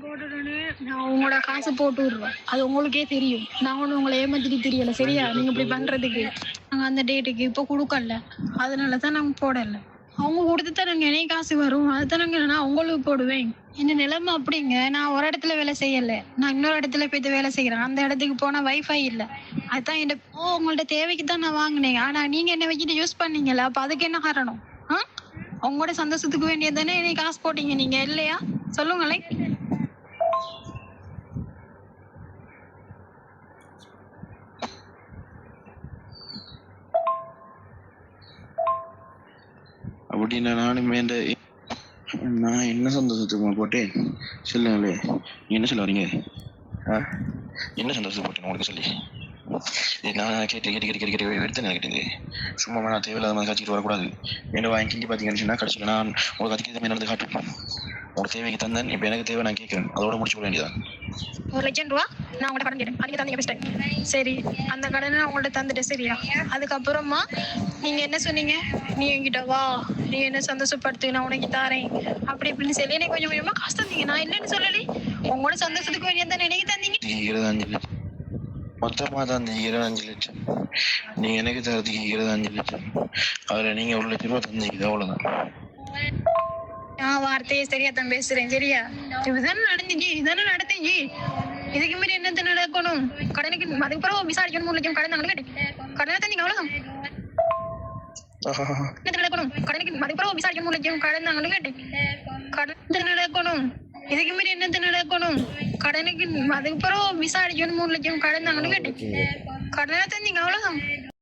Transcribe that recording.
போட்டுட்டோன்னே நான் உங்களோட காசு போட்டு விடுறேன். அது உங்களுக்கே தெரியும். நான் ஒன்றும் உங்களை ஏமாத்திட்டு தெரியல. சரியா? நீங்க இப்படி பண்றதுக்கு நாங்கள் அந்த டேட்டுக்கு இப்போ கொடுக்கல. அதனால தான் நாங்கள் போடல. அவங்க கொடுத்து தான் நாங்கள் என்னைய காசு வரும். அதுதான் நான் உங்களுக்கு போடுவேன். இந்த நிலைமை அப்படிங்க. நான் ஒரு இடத்துல வேலை செய்யல. நான் இன்னொரு இடத்துல போய் வேலை செய்யறேன். அந்த இடத்துக்கு போனா வைஃபை இல்லை. அதுதான் உங்கள்ட்ட தேவைக்கு தான் நான் வாங்கினேன். ஆனா நீங்க என்ன வச்சுட்டு யூஸ் பண்ணீங்கல்ல. அப்ப அதுக்கு என்ன காரணம்? உங்களோட சந்தோஷத்துக்கு வேண்டியது தானே என்னை காசு போட்டீங்க நீங்க இல்லையா? சொல்லுங்களேன். அப்படின்னா நானுமே நான் என்ன சந்தோஷத்துக்கு போட்டேன் சொல்லுங்களே. என்ன சொல்ல வரீங்க? என்ன சந்தோஷத்துக்கு போட்டேன் உங்களுக்கு சொல்லி? நான் கேட்டு எடுத்து நினைக்கிட்டேங்க. சும்மா நான் தேவையில்லாத மாதிரி காய்ச்சிட்டு வரக்கூடாது. என்ன வாங்கி பார்த்தீங்கன்னு சொன்னா கடைசியில் நான் உங்களுக்கு அதுக்கு நடந்து காட்டுவேன். உங்களுக்கு தேவைக்கு தந்தேன். இப்போ எனக்கு தேவை நான் கேட்குறேன். அதோட முடிச்சு போட வேண்டியதான். 1,00,000 ரூபா நான் உங்கள்ட்ட கடன் கேட்டேன். அதுக்கு தந்தீங்க பெஸ்ட். சரி, அந்த கடனை நான் உங்கள்ட்ட தந்துட்டேன். சரியா? அதுக்கப்புறமா நீங்க என்ன சொன்னீங்க? நீ என்கிட்ட வா, நீ என்ன சந்தோஷப்படுத்து, நான் உனக்கு தாரேன் அப்படி இப்படின்னு சொல்லி எனக்கு கொஞ்சம் கொஞ்சமா காசு தந்தீங்க. நான் இல்லைன்னு சொல்லலை. உங்களோட சந்தோஷத்துக்கு வேண்டிய தானே எனக்கு தந்தீங்க. 25 லட்சம் மொத்தமா தான் 25 லட்சம். நீங்க எனக்கு தரதுக்கு 25 லட்சம். அதுல நீங்க 1,00,000 ரூபாய் தந்தீங்க. அவ்வளவுதான். நான் வார்த்தையை சரியா தான் பேசுறேன். சரியா? இதுதானே நடந்துச்சு. இதுதானே நடந்துச்சு. இதுக்கு மாதிரி என்னத்த நடக்கணும்? கடனுக்கு அதுக்கப்புறம் விசாரிக்கணும். 3,00,000 கடன் நாங்களும் கேட்டேன். கடனை தந்தீங்க. அவ்வளவுதான். என்னத்த நடக்கணும்? கடனுக்கு அதுக்கப்புறம் விசாரிக்கணும். 3,00,000 கடன் நாங்களும் கேட்டேன். கடன் நடக்கணும். இதுக்கு மாதிரி என்னத்த நடக்கணும்? கடனுக்கு அதுக்கப்புறம் விசாரிக்கணும். 3,00,000 கடன் நாங்களும் கேட்டேன். கடனை தந்தீங்க. அவ்வளவுதான்.